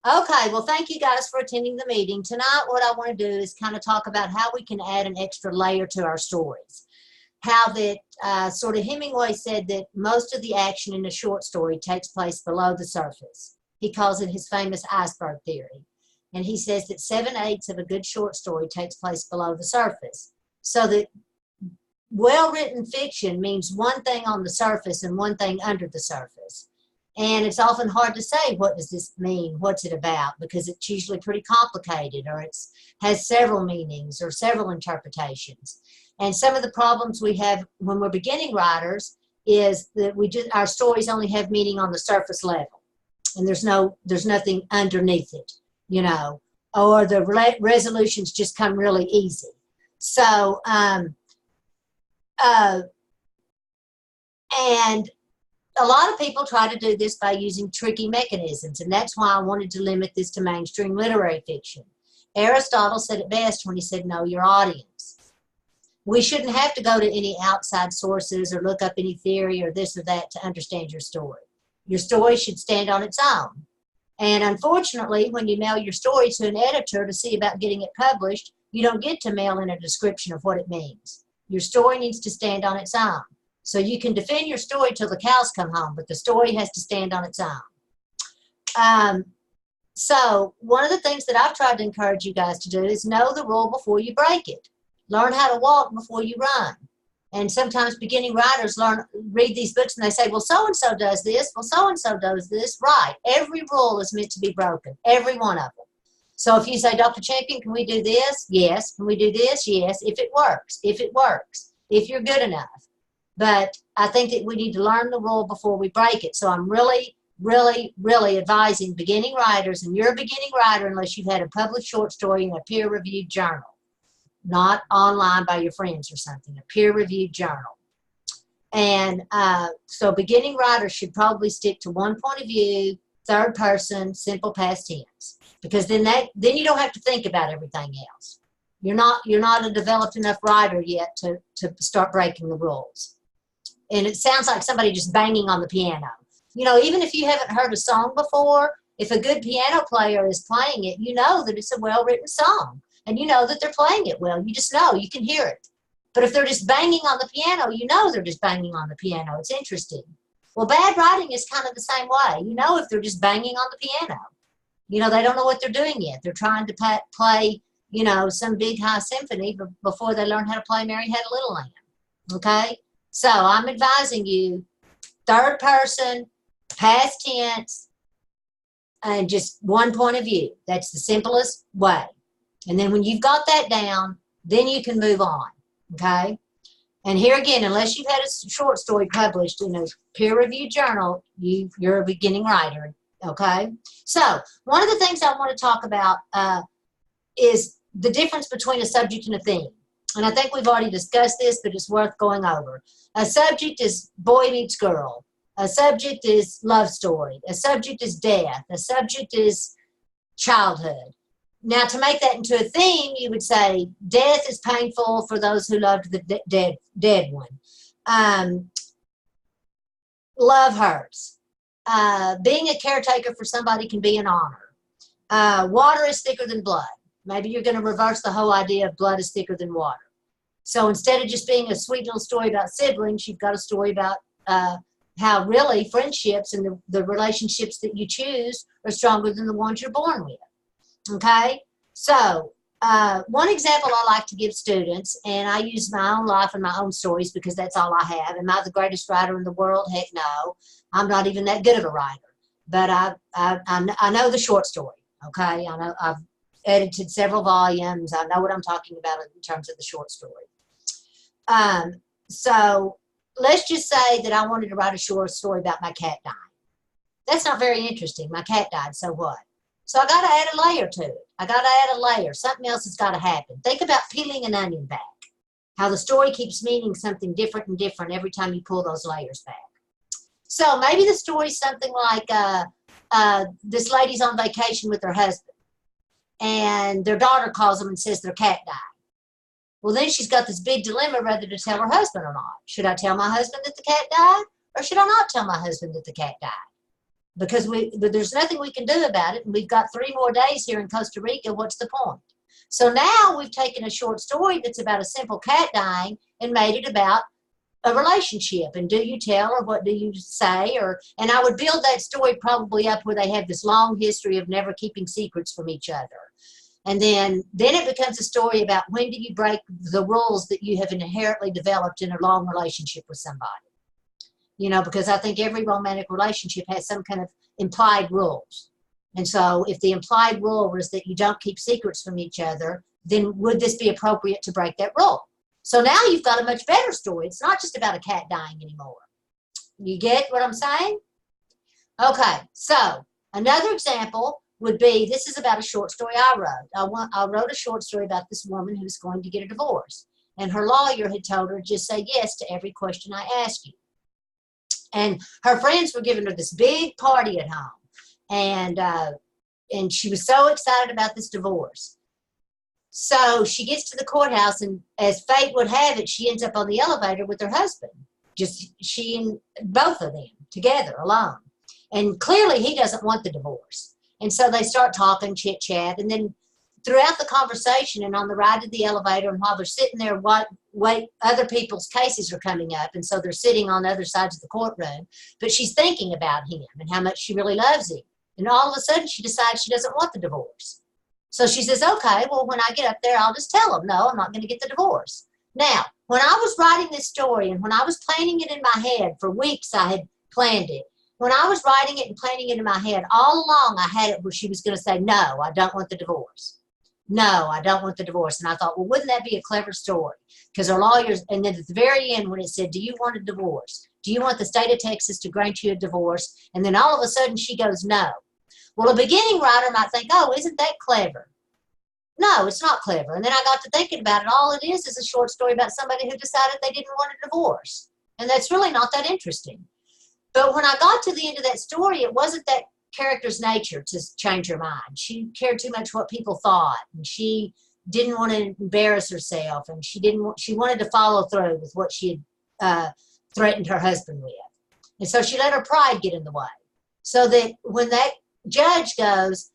Okay, well, thank you guys for attending the meeting. Tonight, what I want to do is kind of talk about how we can add an extra layer to our stories. How that sort of Hemingway said that most of the action in a short story takes place below the surface. He calls it his famous iceberg theory. And he says that 7/8 of a good short story takes place below the surface. So that well-written fiction means one thing on the surface and one thing under the surface. And it's often hard to say, what does this mean? What's it about? Because it's usually pretty complicated, or it has several meanings or several interpretations. And some of the problems we have when we're beginning writers is that our stories only have meaning on the surface level, and there's nothing underneath it, or the resolutions just come really easy. So, and a lot of people try to do this by using tricky mechanisms, and that's why I wanted to limit this to mainstream literary fiction. Aristotle said it best when he said, know your audience. We shouldn't have to go to any outside sources or look up any theory or this or that to understand your story. Your story should stand on its own. And unfortunately, when you mail your story to an editor to see about getting it published, you don't get to mail in a description of what it means. Your story needs to stand on its own. So you can defend your story till the cows come home, but the story has to stand on its own. So one of the things that I've tried to encourage you guys to do is know the rule before you break it. Learn how to walk before you run. And sometimes beginning writers read these books and they say, well, so-and-so does this. Well, so-and-so does this. Right. Every rule is meant to be broken. Every one of them. So if you say, Dr. Champion, can we do this? Yes. Can we do this? Yes. If it works. If it works. If you're good enough. But I think that we need to learn the rule before we break it. So I'm really, really, really advising beginning writers, and you're a beginning writer unless you've had a published short story in a peer-reviewed journal, not online by your friends or something, a peer-reviewed journal. And so beginning writers should probably stick to one point of view, third person, simple past tense, because then you don't have to think about everything else. You're not a developed enough writer yet to start breaking the rules. And it sounds like somebody just banging on the piano. Even if you haven't heard a song before, if a good piano player is playing it, you know that it's a well-written song. And you know that they're playing it well. You just know. You can hear it. But if they're just banging on the piano, you know they're just banging on the piano. It's interesting. Well, bad writing is kind of the same way. You know if they're just banging on the piano. They don't know what they're doing yet. They're trying to play, some big high symphony before they learn how to play Mary Had a Little Lamb. Okay? So I'm advising you, third person, past tense, and just one point of view. That's the simplest way. And then when you've got that down, then you can move on, okay? And here again, unless you've had a short story published in a peer-reviewed journal, you're a beginning writer, okay? So one of the things I want to talk about is the difference between a subject and a theme. And I think we've already discussed this, but it's worth going over. A subject is boy meets girl. A subject is love story. A subject is death. A subject is childhood. Now, to make that into a theme, you would say death is painful for those who loved the dead one. Love hurts. Being a caretaker for somebody can be an honor. Water is thicker than blood. Maybe you're going to reverse the whole idea of blood is thicker than water. So instead of just being a sweet little story about siblings, you've got a story about how really friendships and the relationships that you choose are stronger than the ones you're born with. Okay? So one example I like to give students, and I use my own life and my own stories because that's all I have. Am I the greatest writer in the world? Heck no. I'm not even that good of a writer. But I know the short story. Okay? I know I've edited several volumes. I know what I'm talking about in terms of the short story. So let's just say that I wanted to write a short story about my cat dying. That's not very interesting. My cat died, so what? So I got to add a layer to it. I got to add a layer. Something else has got to happen. Think about peeling an onion back. How the story keeps meaning something different and different every time you pull those layers back. So maybe the story's something like this lady's on vacation with her husband. And their daughter calls them and says their cat died. Well, then she's got this big dilemma whether to tell her husband or not. Should I tell my husband that the cat died? Or should I not tell my husband that the cat died? because but there's nothing we can do about it. And we've got 3 more days here in Costa Rica. What's the point? So now we've taken a short story that's about a simple cat dying and made it about a relationship. And do you tell, or what do you say? And I would build that story probably up where they have this long history of never keeping secrets from each other. And then it becomes a story about when do you break the rules that you have inherently developed in a long relationship with somebody. Because I think every romantic relationship has some kind of implied rules. And so if the implied rule was that you don't keep secrets from each other, then would this be appropriate to break that rule? So now you've got a much better story. It's not just about a cat dying anymore. You get what I'm saying? Okay, so another example would be, this is about a short story I wrote. I wrote a short story about this woman who was going to get a divorce. And her lawyer had told her, just say yes to every question I ask you. And her friends were giving her this big party at home. And she was so excited about this divorce. So she gets to the courthouse, and as fate would have it, she ends up on the elevator with her husband. Just she and both of them together, alone. And clearly he doesn't want the divorce. And so they start talking, chit-chat. And then throughout the conversation and on the ride to the elevator, and while they're sitting there, wait, other people's cases are coming up. And so they're sitting on the other sides of the courtroom. But she's thinking about him and how much she really loves him. And all of a sudden she decides she doesn't want the divorce. So she says, okay, well, when I get up there, I'll just tell him, no, I'm not going to get the divorce. Now, when I was writing this story and when I was planning it in my head, for weeks I had planned it. When I was writing it and planning it in my head, all along I had it where she was going to say, no, I don't want the divorce. No, I don't want the divorce. And I thought, well, wouldn't that be a clever story? Because our lawyers, and then at the very end when it said, do you want a divorce? Do you want the state of Texas to grant you a divorce? And then all of a sudden she goes, no. Well, a beginning writer might think, oh, isn't that clever? No, it's not clever. And then I got to thinking about it. All it is a short story about somebody who decided they didn't want a divorce. And that's really not that interesting. But when I got to the end of that story, it wasn't that character's nature to change her mind. She cared too much what people thought. And she didn't want to embarrass herself. And she wanted to follow through with what she had threatened her husband with. And so she let her pride get in the way. So that when that judge goes,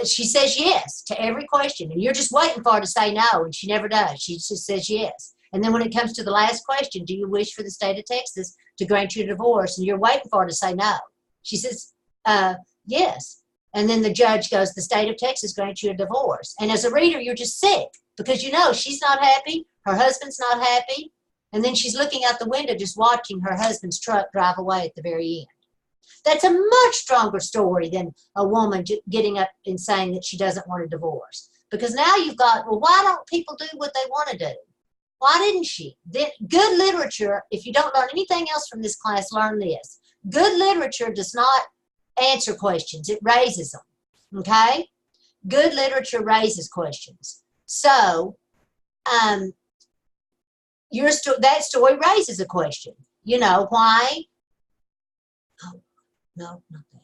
she says yes to every question, and you're just waiting for her to say no, and she never does. She just says yes. And then when it comes to the last question, do you wish for the state of Texas to grant you a divorce? And you're waiting for her to say no. She says yes. And then the judge goes, the state of Texas grants you a divorce. And as a reader, you're just sick because she's not happy, her husband's not happy, and then she's looking out the window just watching her husband's truck drive away at the very end. That's a much stronger story than a woman getting up and saying that she doesn't want a divorce. Because now you've got, well, why don't people do what they want to do? Why didn't she? Good literature, if you don't learn anything else from this class, learn this. Good literature does not answer questions. It raises them, okay? Good literature raises questions. So that story raises a question. Why? Oh, no, not that.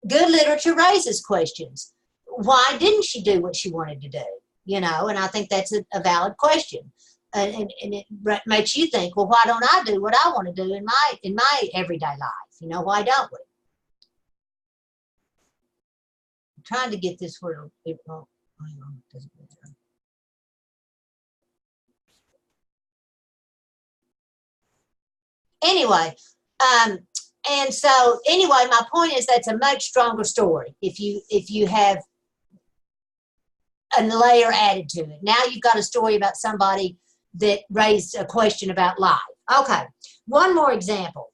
Good literature raises questions. Why didn't she do what she wanted to do? And I think that's a valid question. And it makes you think, well, why don't I do what I want to do in my everyday life? Why don't we? I'm trying to get this where it won't. Hang on, it doesn't matter. Anyway, my point is that's a much stronger story if you have a layer added to it. Now you've got a story about somebody that raised a question about life. Okay, one more example.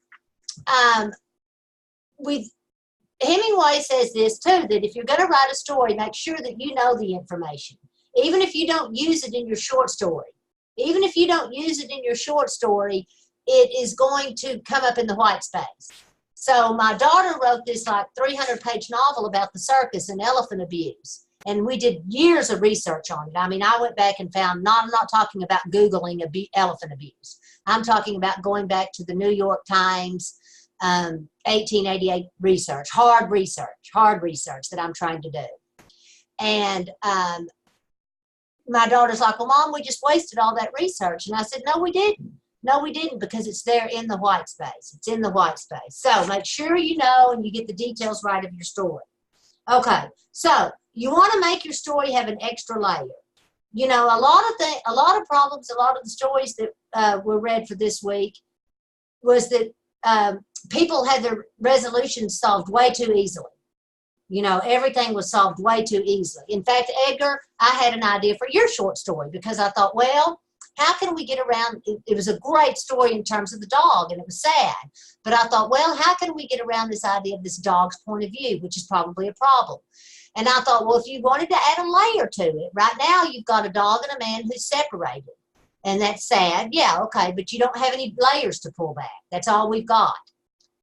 Hemingway says this too, that if you're going to write a story, make sure that you know the information. Even if you don't use it in your short story. Even if you don't use it in your short story, it is going to come up in the white space. So my daughter wrote this 300-page novel about the circus and elephant abuse. And we did years of research on it. I mean, I went back and found, I'm not talking about Googling elephant abuse. I'm talking about going back to the New York Times 1888 research, hard research that I'm trying to do. And my daughter's like, well, Mom, we just wasted all that research. And I said, no, we didn't. No, we didn't, because it's there in the white space. It's in the white space. So make sure you know and you get the details right of your story. Okay, so you want to make your story have an extra layer. You know, a lot of problems, a lot of the stories that were read for this week was that people had their resolutions solved way too easily. You know, everything was solved way too easily. In fact, Edgar, I had an idea for your short story because I thought, well, how can we get around, it was a great story in terms of the dog and it was sad, but I thought, well, how can we get around this idea of this dog's point of view, which is probably a problem. And I thought, well, if you wanted to add a layer to it, right now you've got a dog and a man who's separated. And that's sad. Yeah, okay, but you don't have any layers to pull back. That's all we've got.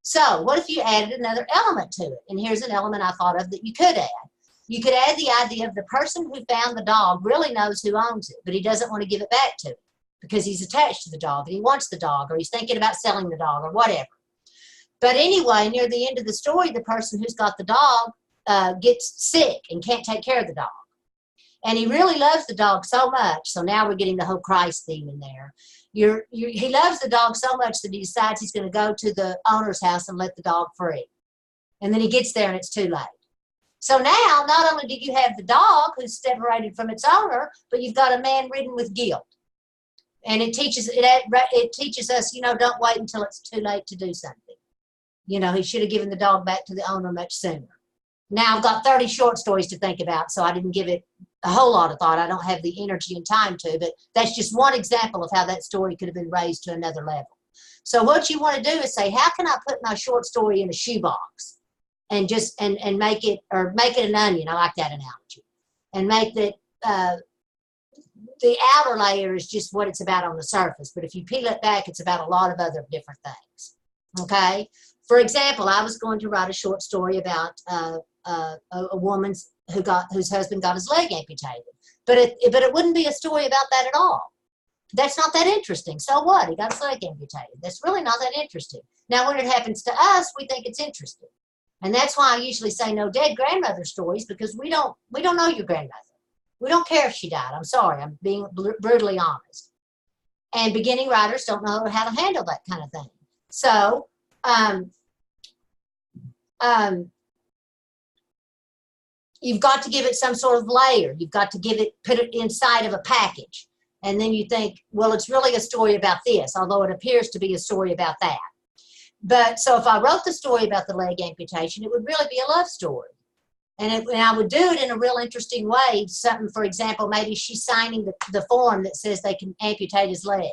So what if you added another element to it? And here's an element I thought of that you could add. You could add the idea of the person who found the dog really knows who owns it, but he doesn't want to give it back to him because he's attached to the dog and he wants the dog, or he's thinking about selling the dog or whatever. But anyway, near the end of the story, the person who's got the dog gets sick and can't take care of the dog. And he really loves the dog so much. So now we're getting the whole Christ theme in there. He loves the dog so much that he decides he's going to go to the owner's house and let the dog free. And then he gets there and it's too late. So now, not only do you have the dog who's separated from its owner, but you've got a man ridden with guilt. And it teaches us, you know, don't wait until it's too late to do something. You know, he should have given the dog back to the owner much sooner. Now I've got 30 short stories to think about, so I didn't give it a whole lot of thought. I don't have the energy and time to, but that's just one example of how that story could have been raised to another level. So what you want to do is say, how can I put my short story in a shoebox and just and make it, or make it an onion? I like that analogy. And make that the outer layer is just what it's about on the surface, but if you peel it back, it's about a lot of other different things. Okay. For example, I was going to write a short story about a woman whose husband got his leg amputated, but it wouldn't be a story about that at all. That's not that interesting. So what? He got his leg amputated. That's really not that interesting. Now, when it happens to us, we think it's interesting, and that's why I usually say no dead grandmother stories, because we don't know your grandmother. We don't care if she died. I'm sorry. I'm being brutally honest. And beginning writers don't know how to handle that kind of thing. So. You've got to give it some sort of layer. You've got to put it inside of a package. And then you think, well, it's really a story about this, although it appears to be a story about that. But so if I wrote the story about the leg amputation, it would really be a love story. And I would do it in a real interesting way. Something, for example, maybe she's signing the form that says they can amputate his leg.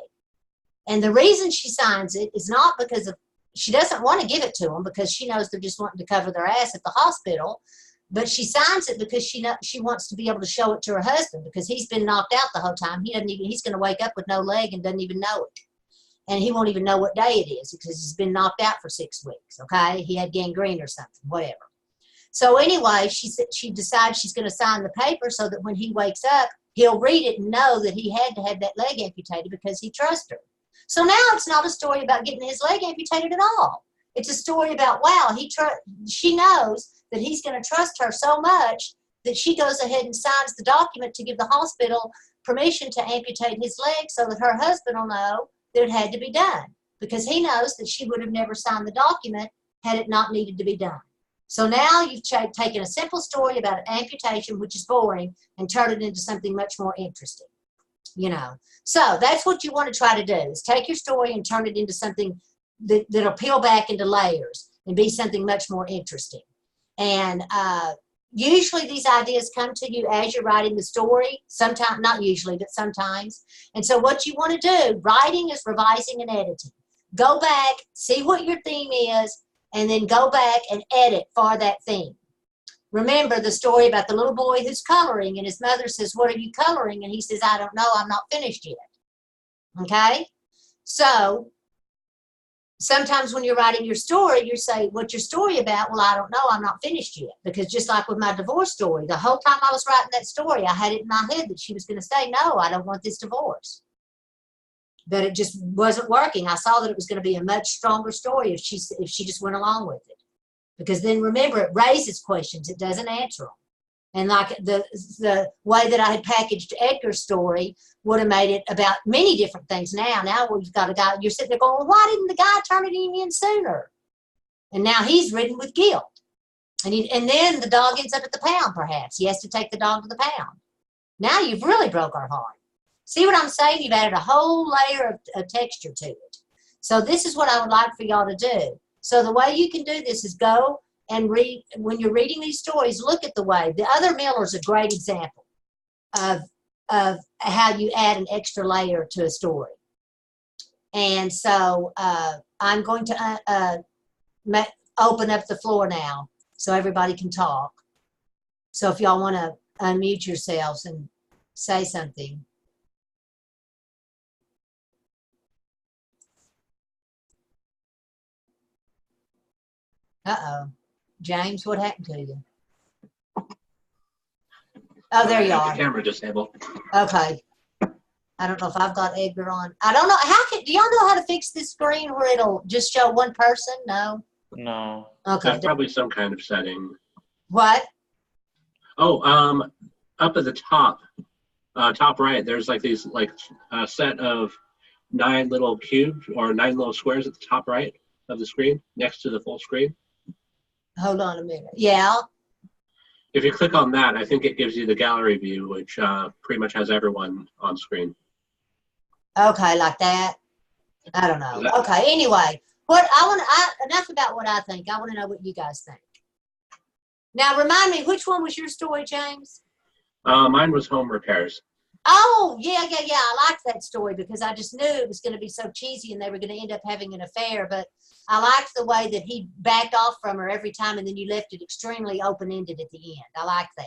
And the reason she signs it is not because she doesn't want to give it to them, because she knows they're just wanting to cover their ass at the hospital. But she signs it because she wants to be able to show it to her husband, because he's been knocked out the whole time. He's going to wake up with no leg and doesn't even know it. And he won't even know what day it is because he's been knocked out for 6 weeks, okay? He had gangrene or something, whatever. So anyway, she decides she's going to sign the paper so that when he wakes up, he'll read it and know that he had to have that leg amputated because he trusts her. So now it's not a story about getting his leg amputated at all. It's a story about, wow, she knows that he's going to trust her so much that she goes ahead and signs the document to give the hospital permission to amputate his leg so that her husband will know that it had to be done, because he knows that she would have never signed the document had it not needed to be done. So now you've taken a simple story about an amputation, which is boring, and turned it into something much more interesting. You know, so that's what you want to try to do, is take your story and turn it into something that'll peel back into layers and be something much more interesting. And usually these ideas come to you as you're writing the story. Sometimes, not usually, but sometimes. And so what you want to do, writing is revising and editing. Go back, see what your theme is, and then go back and edit for that theme. Remember the story about the little boy who's coloring, and his mother says, "What are you coloring?" And he says, "I don't know, I'm not finished yet." Okay? So sometimes when you're writing your story, you say, "What's your story about?" "Well, I don't know, I'm not finished yet." Because just like with my divorce story, the whole time I was writing that story, I had it in my head that she was going to say, "No, I don't want this divorce." But it just wasn't working. I saw that it was going to be a much stronger story if she just went along with it. Because then remember, it raises questions, it doesn't answer them. And like the way that I had packaged Edgar's story would have made it about many different things. Now we've got a guy, you're sitting there going, well, why didn't the guy turn it in sooner? And now he's ridden with guilt. And then the dog ends up at the pound, perhaps. He has to take the dog to the pound. Now you've really broke our heart. See what I'm saying? You've added a whole layer of texture to it. So this is what I would like for y'all to do. So the way you can do this is go and read, when you're reading these stories, look at the way. The Other Miller's a great example of how you add an extra layer to a story. And so I'm going to open up the floor now so everybody can talk. So if y'all want to unmute yourselves and say something. Uh-oh. James, what happened to you? Oh, there you are. The camera disabled. Okay. I don't know if I've got Edgar on. I don't know. Do y'all know how to fix this screen where it'll just show one person? No? No. Okay. That's probably some kind of setting. What? Oh, up at the top right, there's like these set of 9 little cubes or 9 little squares at the top right of the screen next to the full screen. Hold on a minute. Yeah. If you click on that, I think it gives you the gallery view, which pretty much has everyone on screen. Okay, like that. I don't know. Okay, anyway, enough about what I think. I want to know what you guys think. Now, remind me, which one was your story, James? Mine was home repairs. Oh, yeah. I liked that story because I just knew it was going to be so cheesy and they were going to end up having an affair. But I liked the way that he backed off from her every time and then you left it extremely open-ended at the end. I liked that.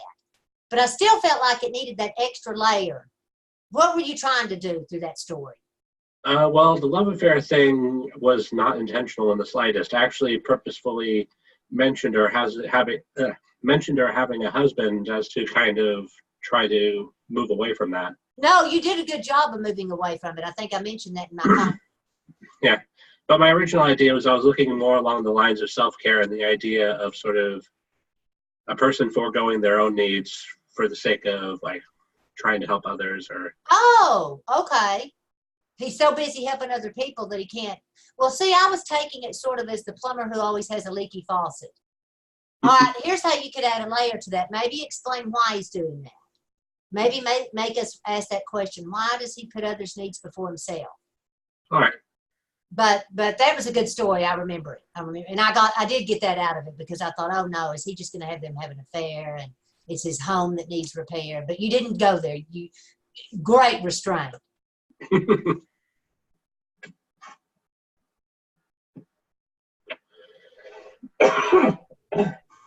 But I still felt like it needed that extra layer. What were you trying to do through that story? Well, the love affair thing was not intentional in the slightest. I actually purposefully mentioned her having a husband as to kind of try to move away from that. No, you did a good job of moving away from it. I think I mentioned that in my comment. Yeah, but my original idea was I was looking more along the lines of self-care and the idea of sort of a person foregoing their own needs for the sake of like trying to help others or. Oh, okay. He's so busy helping other people that he can't. Well, see, I was taking it sort of as the plumber who always has a leaky faucet. All right, here's how you could add a layer to that. Maybe explain why he's doing that. Maybe make us ask that question. Why does he put others' needs before himself? All right. But that was a good story. I remember it. And I did get that out of it because I thought, oh no, is he just going to have them have an affair and it's his home that needs repair? But you didn't go there. Great restraint.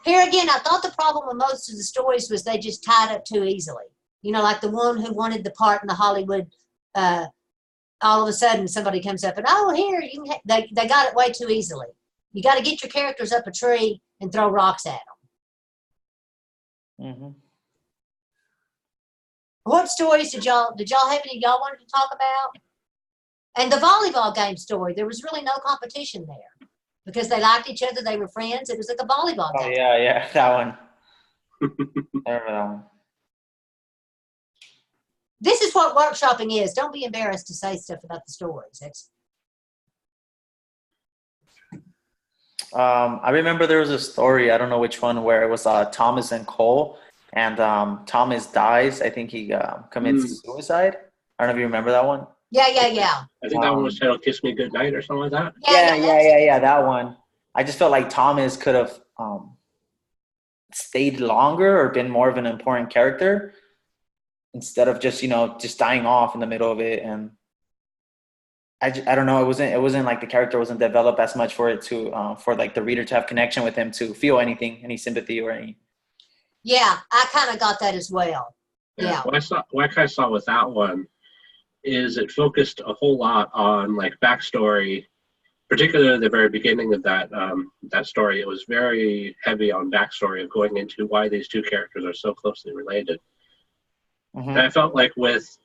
Here again, I thought the problem with most of the stories was they just tied up too easily. You know, like the one who wanted the part in the Hollywood, all of a sudden somebody comes up and, oh, here, they got it way too easily. You got to get your characters up a tree and throw rocks at them. Mm-hmm. What stories did y'all have any y'all wanted to talk about? And the volleyball game story, there was really no competition there because they liked each other. They were friends. It was like a volleyball game. Oh, yeah, that one. I remember that one. This is what workshopping is. Don't be embarrassed to say stuff about the stories. I remember there was a story, I don't know which one, where it was Thomas and Cole, and Thomas dies. I think he commits suicide. I don't know if you remember that one. Yeah. I think that one was titled "Kiss Me Goodnight" or something like that. Yeah, that one. I just felt like Thomas could have stayed longer or been more of an important character instead of just dying off in the middle of it. And I don't know, it wasn't like the character wasn't developed as much for it to for like the reader to have connection with him, to feel any sympathy or any. Yeah, I kind of got that as well. Yeah. What I saw with that one is it focused a whole lot on like backstory, particularly at the very beginning of that story. It was very heavy on backstory of going into why these two characters are so closely related. Mm-hmm. And I felt like with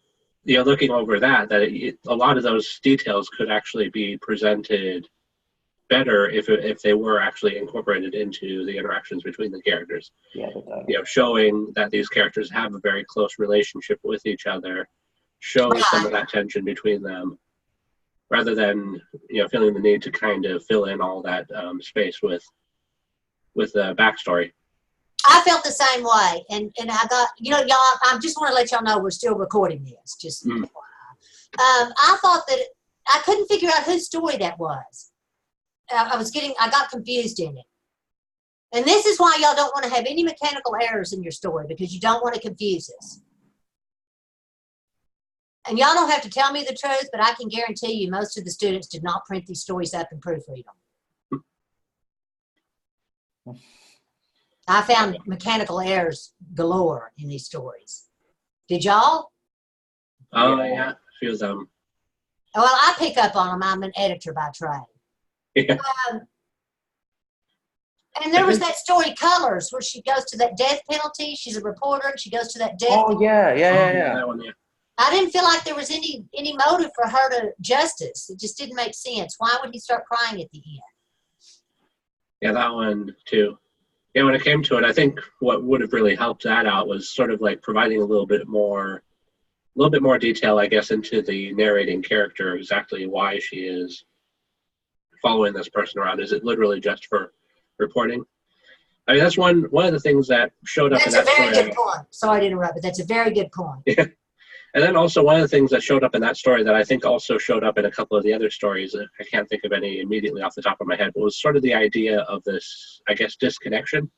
looking over that a lot of those details could actually be presented better if they were actually incorporated into the interactions between the characters. Yeah, Showing that these characters have a very close relationship with each other, shows some of that tension between them, rather than feeling the need to kind of fill in all that space with the backstory. I felt the same way, and I got y'all. I just want to let y'all know we're still recording this. Just I thought that I couldn't figure out whose story that was. I got confused in it. And this is why y'all don't want to have any mechanical errors in your story, because you don't want to confuse us. And y'all don't have to tell me the truth, but I can guarantee you most of the students did not print these stories up and proofread them. I found mechanical errors galore in these stories. Did y'all? Oh, yeah. A few of them. Well, I pick up on them. I'm an editor by trade. Yeah. And there was that story, Colors, where she goes to that death penalty. She's a reporter, and she goes to that death. Oh, yeah. That one, yeah. I didn't feel like there was any motive for her to justice. It just didn't make sense. Why would he start crying at the end? Yeah, that one too. Yeah, when it came to it, I think what would have really helped that out was sort of like providing a little bit more detail, I guess, into the narrating character, exactly why she is following this person around. Is it literally just for reporting? I mean, that's one of the things that showed up in that story. That's a very good point. Sorry to interrupt, but that's a very good point. Yeah. And then also one of the things that showed up in that story that I think also showed up in a couple of the other stories, I can't think of any immediately off the top of my head, but was sort of the idea of this, I guess, disconnection.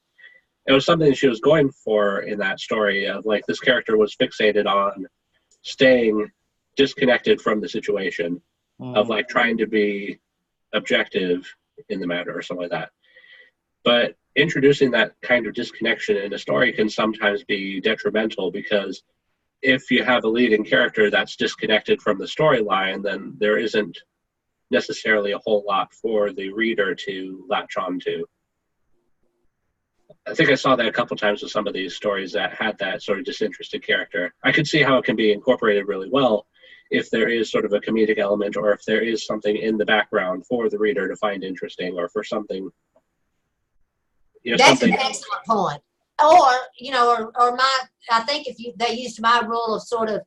It was something that she was going for in that story of like this character was fixated on staying disconnected from the situation, of like trying to be objective in the matter or something like that. But introducing that kind of disconnection in a story can sometimes be detrimental, because if you have a leading character that's disconnected from the storyline, then there isn't necessarily a whole lot for the reader to latch on to. I think I saw that a couple times with some of these stories that had that sort of disinterested character. I could see how it can be incorporated really well if there is sort of a comedic element, or if there is something in the background for the reader to find interesting, or for something. That's an excellent point. Or I think if they used my rule of sort of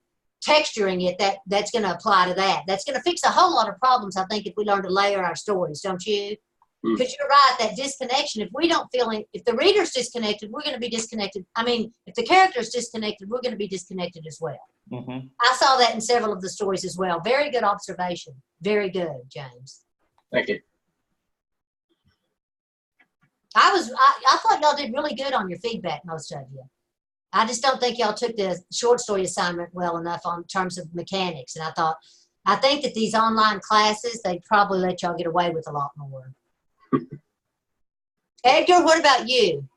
texturing it, that's going to apply to that. That's going to fix a whole lot of problems, I think, if we learn to layer our stories, don't you? Because you're right, that disconnection, if we don't feel it, if the reader's disconnected, we're going to be disconnected. I mean, if the character's disconnected, we're going to be disconnected as well. Mm-hmm. I saw that in several of the stories as well. Very good observation. Very good, James. Thank you. I thought y'all did really good on your feedback, most of you. I just don't think y'all took the short story assignment well enough on terms of mechanics. And I think that these online classes, they'd probably let y'all get away with a lot more. Edgar, what about you?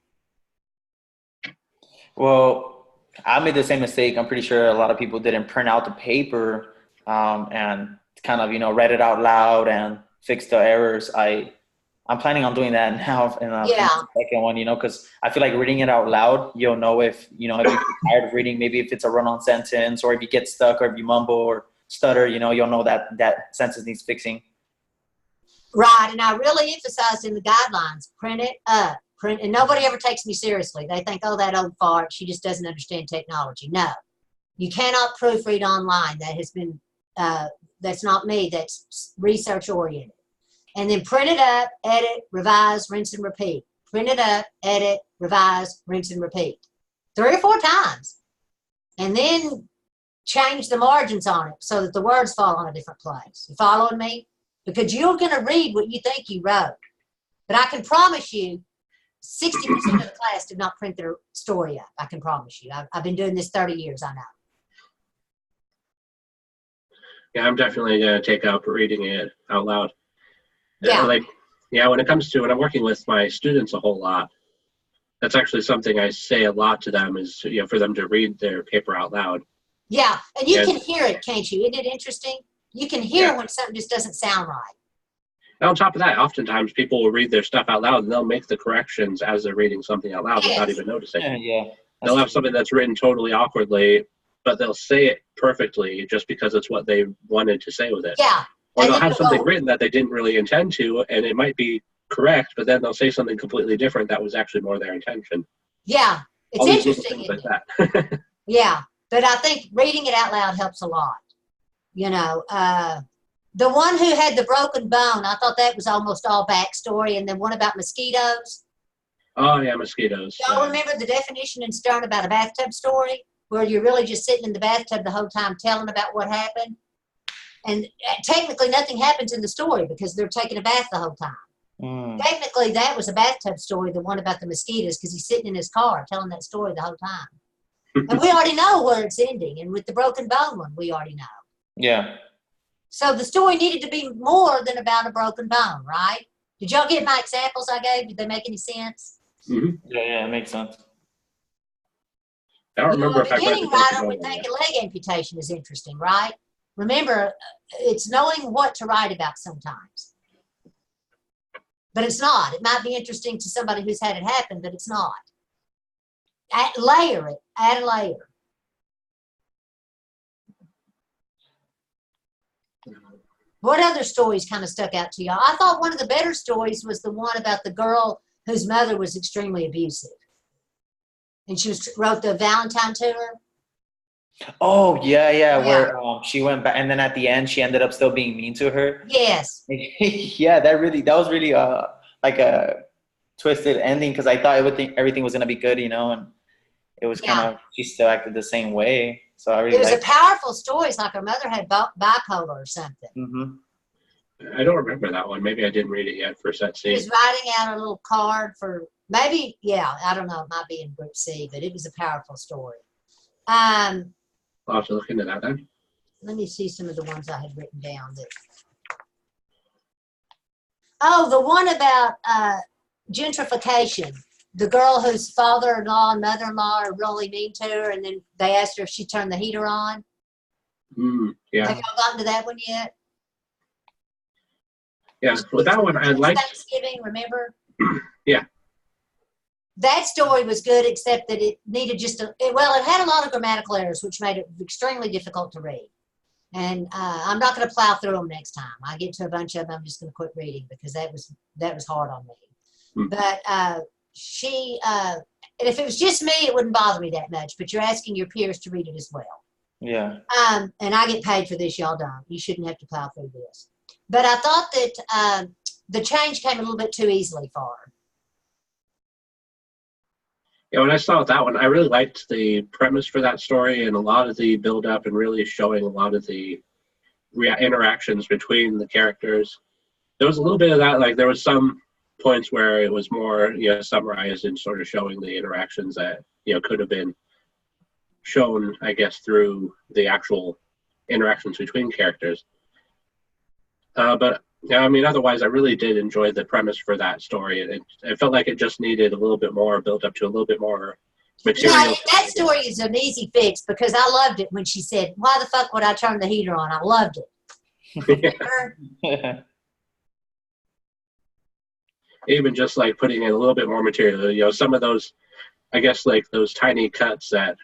Well, I made the same mistake. I'm pretty sure a lot of people didn't print out the paper and kind of, read it out loud and fix the errors. I'm planning on doing that now in the second one, because I feel like reading it out loud, you'll know if you're tired of reading, maybe if it's a run-on sentence, or if you get stuck, or if you mumble or stutter, you'll know that sentence needs fixing. Right, and I really emphasized in the guidelines, print it up. And nobody ever takes me seriously. They think, oh, that old fart, she just doesn't understand technology. No, you cannot proofread online. That has been, that's not me, that's research oriented. And then print it up, edit, revise, rinse and repeat. Print it up, edit, revise, rinse and repeat. 3 or 4 times. And then change the margins on it so that the words fall on a different place. You following me? Because you're going to read what you think you wrote. But I can promise you, 60% of the class did not print their story up. I can promise you. I've been doing this 30 years, I know. Yeah, I'm definitely going to take up reading it out loud. Yeah. When it comes to when I'm working with my students a whole lot, that's actually something I say a lot to them is, for them to read their paper out loud. Yeah, and you can hear it, can't you? Isn't it interesting? You can hear when something just doesn't sound right. And on top of that, oftentimes people will read their stuff out loud and they'll make the corrections as they're reading something out loud without even noticing. Yeah. They'll have something that's written totally awkwardly, but they'll say it perfectly just because it's what they wanted to say with it. Yeah. Or And they'll then have you'll something go, written that they didn't really intend to, and it might be correct, but then they'll say something completely different that was actually more their intention. yeah, it's All these little interesting, things isn't like it? that. Yeah, but I think reading it out loud helps a lot. You know, the one who had the broken bone, I thought that was almost all backstory. And then one about mosquitoes. Oh, yeah, mosquitoes. Y'all Yeah. remember the definition in Stern about a bathtub story, where you're really just sitting in the bathtub the whole time telling about what happened? And technically nothing happens in the story because they're taking a bath the whole time. Technically, that was a bathtub story, the one about the mosquitoes, because he's sitting in his car telling that story the whole time. And we already know where it's ending. And with the broken bone one, we already know. Yeah. So the story needed to be more than about a broken bone, right? Did y'all get my examples I gave? Did they make any sense? Mm-hmm. Yeah, it makes sense. I don't remember A if I read beginning the broken writer bone would one think yet. a leg amputation is interesting, right? Remember, it's knowing what to write about sometimes. But it's not. It might be interesting to somebody who's had it happen, but it's not. Layer it. Add a layer. What other stories kind of stuck out to y'all? I thought one of the better stories was the one about the girl whose mother was extremely abusive. And she wrote the Valentine to her. Oh, yeah, Yeah. where she went back, and then at the end, she ended up still being mean to her. Yes. Yeah, that was really like a twisted ending, because I thought everything was gonna be good, and it was kind of, she still acted the same way. So I really It was a liked powerful story. It's like her mother had bipolar or something. it. I don't remember that one. Maybe I didn't read it yet for set She C. was writing out a little card for maybe, yeah, I don't know. It might be in group C, but it was a powerful story. I'll have to look into that then. Let me see some of the ones I had written down. Oh, the one about gentrification. The girl whose father-in-law and mother-in-law are really mean to her, and then they asked her if she turned the heater on. Yeah. Have y'all gotten to that one yet? Yeah. With that one, I liked. Thanksgiving, remember? Yeah. That story was good, except that it needed it had a lot of grammatical errors, which made it extremely difficult to read. And I'm not going to plow through them next time. I get to a bunch of them, I'm just going to quit reading because that was hard on me. But and if it was just me, it wouldn't bother me that much. But you're asking your peers to read it as well. Yeah. And I get paid for this, y'all don't. You shouldn't have to plow through this. But I thought that the change came a little bit too easily for her. Yeah, when I saw that one, I really liked the premise for that story and a lot of the build up and really showing a lot of the interactions between the characters. There was a little bit of that, like there was some points where it was more, summarized and sort of showing the interactions that, could have been shown, I guess, through the actual interactions between characters. But yeah, I mean, otherwise, I really did enjoy the premise for that story. And it felt like it just needed a little bit more build up to a little bit more material. Yeah, that story is an easy fix because I loved it when she said, "Why the fuck would I turn the heater on?" I loved it. Even just like putting in a little bit more material, some of those, I guess, like those tiny cuts that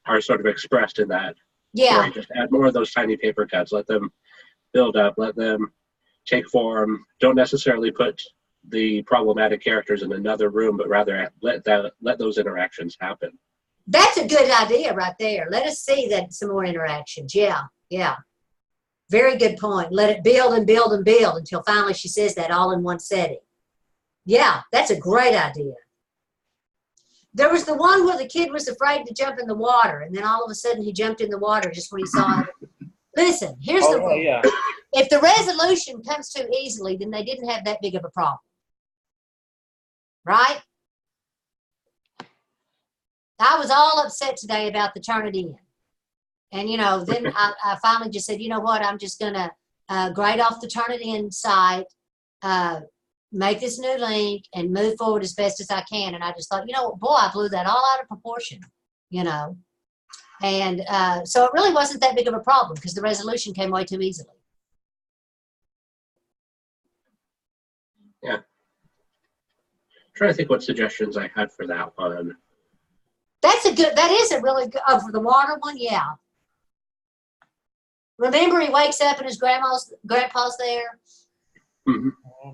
are sort of expressed in that story. Just add more of those tiny paper cuts. Let them build up. Let them take form. Don't necessarily put the problematic characters in another room, but rather let those interactions happen. That's a good idea right there. Let us see some more interactions. Yeah. Very good point. Let it build and build and build until finally she says that all in one setting. Yeah, that's a great idea. There was the one where the kid was afraid to jump in the water, and then all of a sudden he jumped in the water just when he saw it. Listen, here's the rule. Yeah. If the resolution comes too easily, then they didn't have that big of a problem. Right? I was all upset today about the Turnitin. And, then I finally just said, you know what, I'm just going to grade off the Turnitin site, make this new link, and move forward as best as I can. And I just thought, boy, I blew that all out of proportion, And so it really wasn't that big of a problem because the resolution came way too easily. Yeah. I'm trying to think what suggestions I had for that one. That is a really good, for the water one, yeah. Remember, he wakes up and his grandpa's there. Mm-hmm.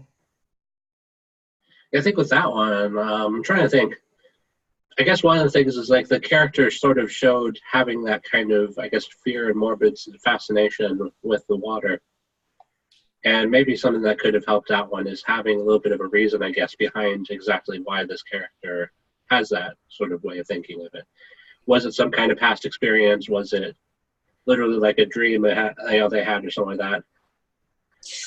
I think with that one, I'm trying to think. I guess one of the things is like the character sort of showed having that kind of, I guess, fear and morbid fascination with the water. And maybe something that could have helped that one is having a little bit of a reason, I guess, behind exactly why this character has that sort of way of thinking of it. Was it some kind of past experience? Was it literally like a dream they had or something like that?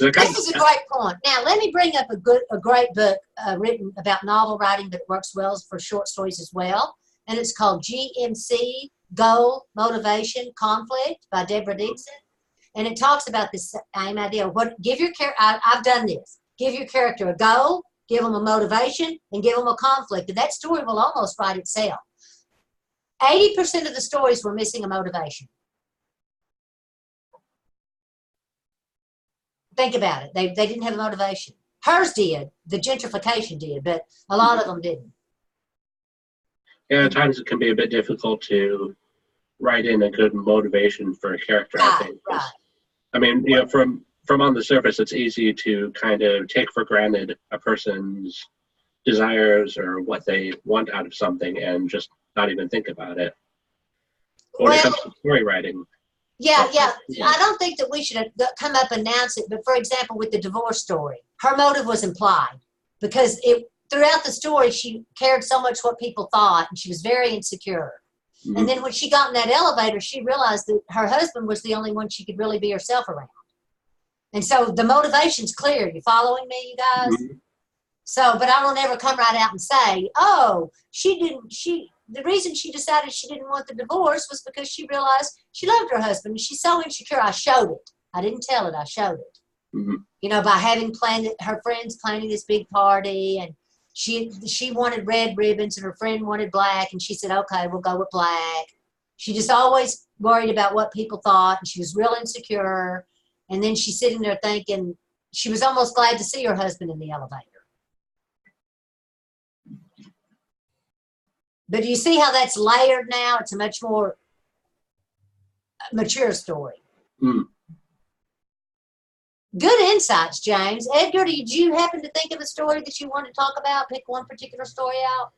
This is a great point. Now, let me bring up a great book written about novel writing that works well for short stories as well. And it's called GMC, Goal, Motivation, Conflict by Deborah Dixon. And it talks about this same idea. I've done this. Give your character a goal, give them a motivation, and give them a conflict. And that story will almost write itself. 80% of the stories were missing a motivation. Think about it. They didn't have a motivation. Hers did. The gentrification did, but a lot of them didn't. Yeah, at times it can be a bit difficult to write in a good motivation for a character, I think. Right. I mean, you know, from on the surface, it's easy to kind of take for granted a person's desires or what they want out of something and just not even think about it. When it comes to story writing. Yeah. I don't think that we should have come up and announce it, but for example, with the divorce story, her motive was implied because throughout the story, she cared so much what people thought, and she was very insecure. Mm-hmm. And then when she got in that elevator, she realized that her husband was the only one she could really be herself around. And so the motivation's clear. You following me, you guys? Mm-hmm. So, but I will never come right out and say, oh, the reason she decided she didn't want the divorce was because she realized she loved her husband and she's so insecure. I showed it. I didn't tell it. I showed it. Mm-hmm. You know, by having her friends planning this big party, and she wanted red ribbons and her friend wanted black, and she said, okay, we'll go with black. She just always worried about what people thought, and she was real insecure. And then she's sitting there thinking she was almost glad to see her husband in the elevator. But do you see how that's layered now? It's a much more mature story. Mm. Good insights, James. Edgar, did you happen to think of a story that you want to talk about? Pick one particular story out.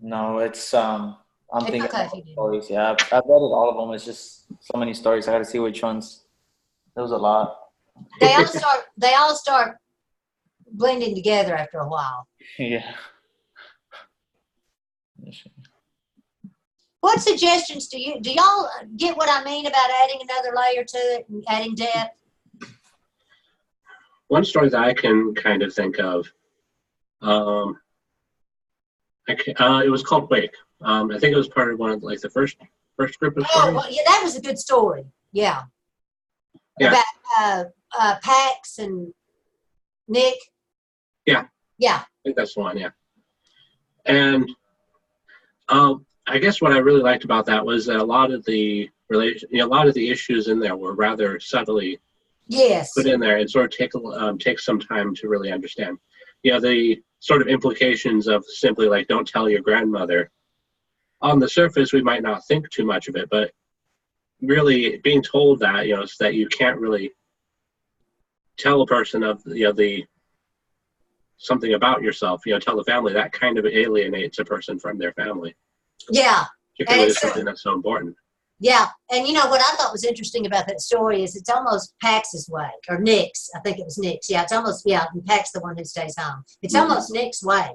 No, it's I'm thinking about stories. Yeah, I've read it, all of them. It's just so many stories. I got to see which ones. There was a lot. They all start blending together after a while. Yeah. What suggestions do y'all get what I mean about adding another layer to it and adding depth? One story that I can kind of think of, it was called Wake. I think it was part of one of like the first group of stories. Well, yeah, that was a good story. Yeah. About Pax and Nick. Yeah. Yeah. I think that's the one. Yeah. And I guess what I really liked about that was that a lot of the issues in there were rather subtly put in there and sort of take some time to really understand. You know, the sort of implications of simply like don't tell your grandmother. On the surface, we might not think too much of it, but really being told that, you know, so that you can't really tell a person of, you know, the something about yourself, you know, tell the family, that kind of alienates a person from their family. Yeah. Particularly something that's so important. Yeah. And you know what I thought was interesting about that story is it's almost Pax's way, or Nick's. I think it was Nick's. Yeah, it's almost, and Pax the one who stays home. It's almost Nick's way.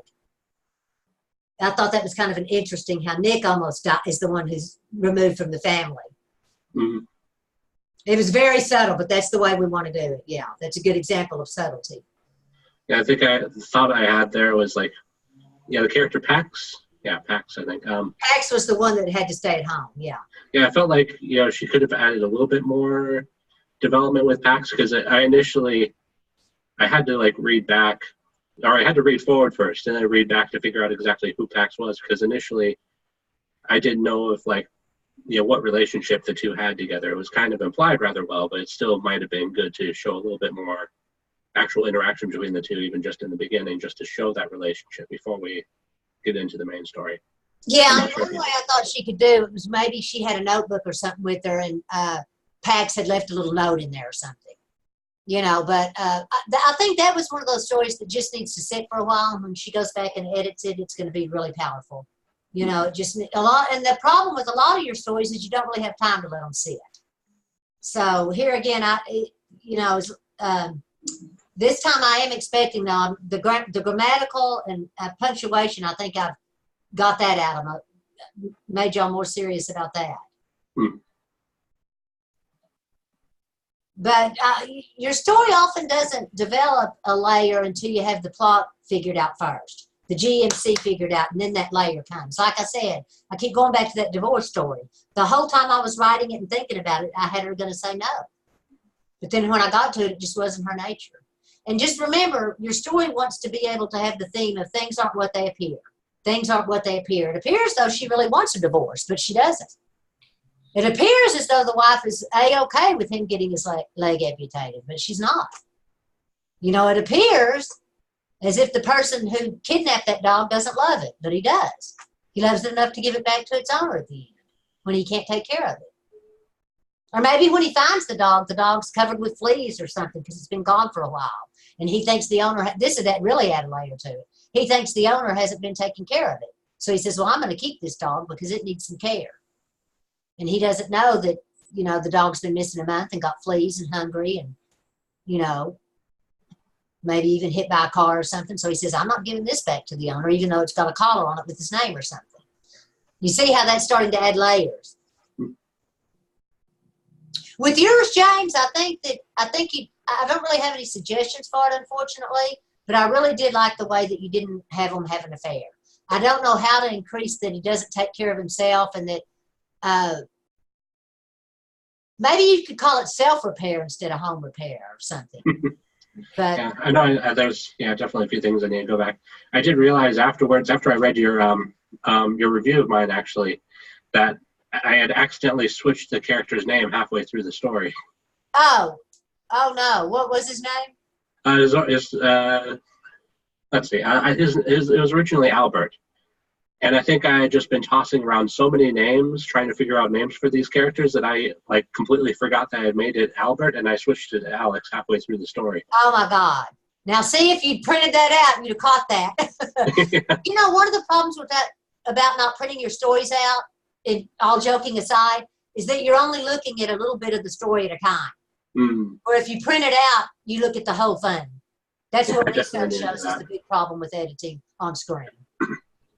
I thought that was kind of an interesting how Nick almost is the one who's removed from the family. Mm-hmm. It was very subtle, but that's the way we want to do it. Yeah, that's a good example of subtlety. Yeah, I think the thought I had there was like, the character Pax. Yeah, Pax, I think. Pax was the one that had to stay at home, yeah. Yeah, I felt like, she could have added a little bit more development with Pax because I had to like read back, or I had to read forward first and then read back to figure out exactly who Pax was because initially I didn't know if like, what relationship the two had together. It was kind of implied rather well, but it still might have been good to show a little bit more actual interaction between the two, even just in the beginning, just to show that relationship before we get into the main story. Yeah, I'm and sure. one way I thought she could do it was maybe she had a notebook or something with her, and Pax had left a little note in there or something. But I think that was one of those stories that just needs to sit for a while. And when she goes back and edits it, it's going to be really powerful. It just a lot. And the problem with a lot of your stories is you don't really have time to let them sit. So here again, this time I am expecting the grammatical and punctuation. I think I've got that out of them. Made y'all more serious about that. Hmm. But your story often doesn't develop a layer until you have the plot figured out first, the GMC figured out, and then that layer comes. Like I said, I keep going back to that divorce story. The whole time I was writing it and thinking about it, I had her going to say no. But then when I got to it, it just wasn't her nature. And just remember, your story wants to be able to have the theme of things aren't what they appear. Things aren't what they appear. It appears though she really wants a divorce, but she doesn't. It appears as though the wife is A-okay with him getting his leg amputated, but she's not. It appears as if the person who kidnapped that dog doesn't love it, but he does. He loves it enough to give it back to its owner at the end when he can't take care of it. Or maybe when he finds the dog's covered with fleas or something because it's been gone for a while. And he thinks the owner, that really add a layer to it. He thinks the owner hasn't been taking care of it. So he says, well, I'm going to keep this dog because it needs some care. And he doesn't know that, the dog's been missing a month and got fleas and hungry and, maybe even hit by a car or something. So he says, I'm not giving this back to the owner, even though it's got a collar on it with his name or something. You see how that's starting to add layers. With yours, James, I don't really have any suggestions for it, unfortunately, but I really did like the way that you didn't have him have an affair. I don't know how to increase that he doesn't take care of himself and that maybe you could call it self-repair instead of home repair or something. But yeah, I know there's definitely a few things I need to go back. I did realize afterwards, after I read your review of mine, actually, that I had accidentally switched the character's name halfway through the story. Oh no! What was his name? Let's see. It was originally Albert, and I think I had just been tossing around so many names, trying to figure out names for these characters that I completely forgot that I had made it Albert, and I switched it to Alex halfway through the story. Oh my God! Now see if you printed that out, you'd have caught that. Yeah. One of the problems with that about not printing your stories out, all joking aside, is that you're only looking at a little bit of the story at a time. Mm. Or if you print it out, you look at the whole thing. That's what research shows is the big problem with editing on screen.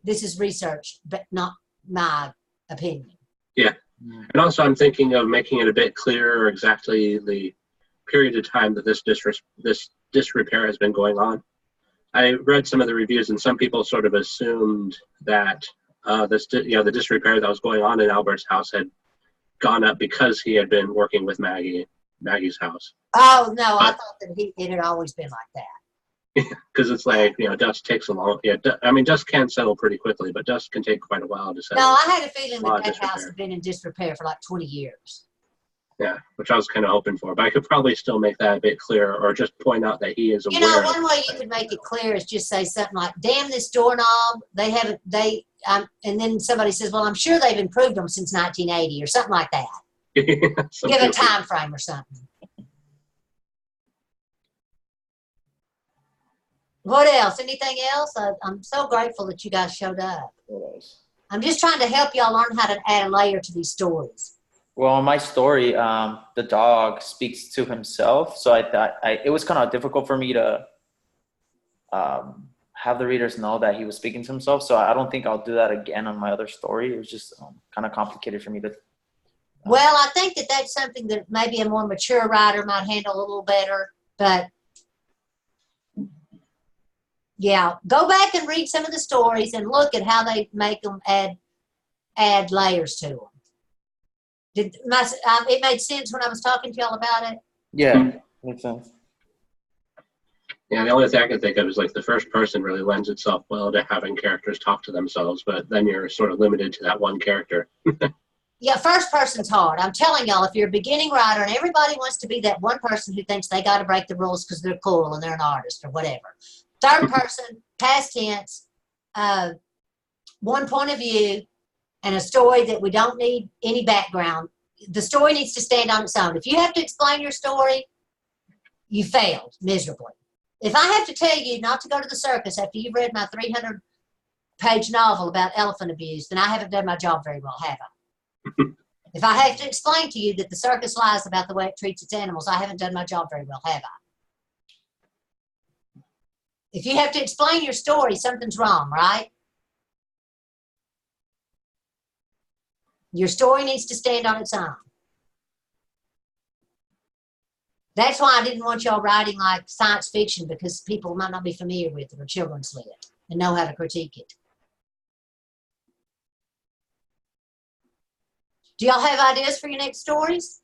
This is research, but not my opinion. Yeah. And also I'm thinking of making it a bit clearer exactly the period of time that this disrepair has been going on. I read some of the reviews and some people sort of assumed that the disrepair that was going on in Albert's house had gone up because he had been working with Maggie's house. Oh no, I thought that it had always been like that. Because it's dust takes a long. Yeah, dust can settle pretty quickly, but dust can take quite a while to settle. No, I had a feeling that house had been in disrepair for like 20 years. Yeah, which I was kind of hoping for, but I could probably still make that a bit clearer, or just point out that he is aware. One way you could make it clear is just say something like, "Damn this doorknob! And then somebody says, "Well, I'm sure they've improved them since 1980," or something like that. Give a time frame or something. What else? Anything else? I'm so grateful that you guys showed up. I'm just trying to help y'all learn how to add a layer to these stories. Well, in my story, the dog speaks to himself, so I thought it was kind of difficult for me to have the readers know that he was speaking to himself. So I don't think I'll do that again on my other story. It was just kind of complicated for me to. Well, I think that's something that maybe a more mature writer might handle a little better. But yeah, go back and read some of the stories and look at how they make them add layers to them. It made sense when I was talking to y'all about it? Yeah, makes sense. Yeah, the only thing I can think of is the first person really lends itself well to having characters talk to themselves, but then you're sort of limited to that one character. Yeah, first person's hard. I'm telling y'all, if you're a beginning writer and everybody wants to be that one person who thinks they got to break the rules because they're cool and they're an artist or whatever. Third person, past tense, one point of view and a story that we don't need any background. The story needs to stand on its own. If you have to explain your story, you failed miserably. If I have to tell you not to go to the circus after you've read my 300-page novel about elephant abuse, then I haven't done my job very well, have I? If I have to explain to you that the circus lies about the way it treats its animals, I haven't done my job very well, have I? If you have to explain your story, something's wrong, right? Your story needs to stand on its own. That's why I didn't want y'all writing like science fiction, because people might not be familiar with it, or children's lit, and know how to critique it. Do y'all have ideas for your next stories?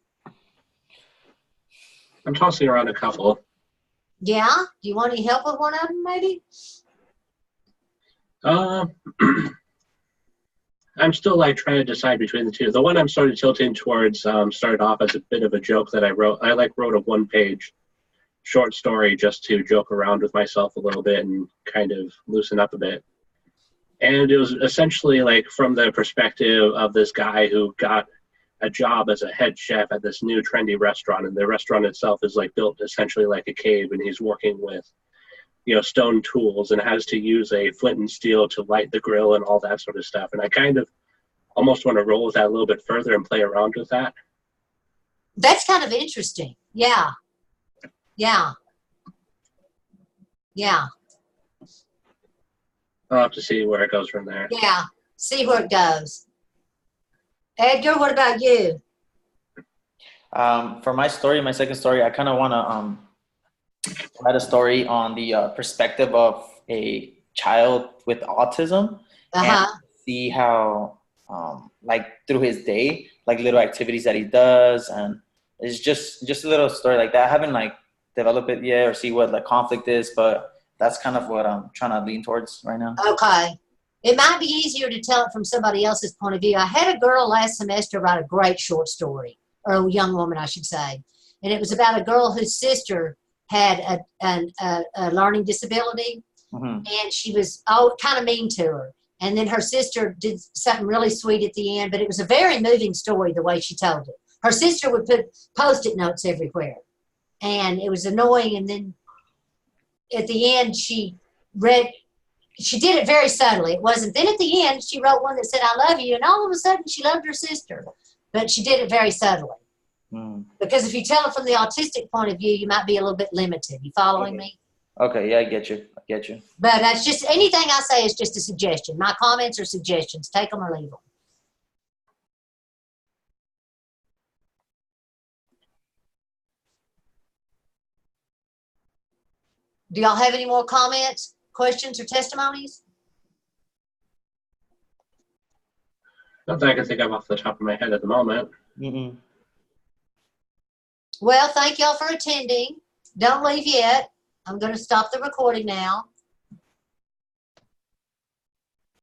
I'm tossing around a couple. Yeah? Do you want any help with one of them, maybe? I'm still like trying to decide between the two. The one I'm sort of tilting towards started off as a bit of a joke that I wrote. I wrote a one-page short story just to joke around with myself a little bit and kind of loosen up a bit. And it was essentially like from the perspective of this guy who got a job as a head chef at this new trendy restaurant, and the restaurant itself is like built essentially like a cave, and he's working with, you know, stone tools and has to use a flint and steel to light the grill and all that sort of stuff. And I kind of almost want to roll with that a little bit further and play around with that. That's kind of interesting. Yeah. Yeah. Yeah. I'll have to see where it goes from there. Yeah. See where it goes. Edgar, what about you? For my story, my second story, I kind of want to write a story on the perspective of a child with autism, and see how, like through his day, like little activities that he does, and it's just a little story like that. I haven't like developed it yet or see what the conflict is, but that's kind of what I'm trying to lean towards right now. Okay. It might be easier to tell it from somebody else's point of view. I had a girl last semester write a great short story, or a young woman, I should say. And it was about a girl whose sister had a learning disability, and she was kind of mean to her. And then her sister did something really sweet at the end, but it was a very moving story the way she told it. Her sister would put Post-it notes everywhere, and it was annoying. And then at the end, she did it very subtly. It wasn't. Then at the end, she wrote one that said, "I love you," and all of a sudden she loved her sister. But she did it very subtly. Because if you tell it from the autistic point of view, you might be a little bit limited. You following me? Okay, yeah, I get you. But that's just, anything I say is just a suggestion. My comments are suggestions. Take them or leave them. Do y'all have any more comments, questions, or testimonies? Not that I can think of off the top of my head at the moment. Well, thank y'all for attending. Don't leave yet. I'm going to stop the recording now.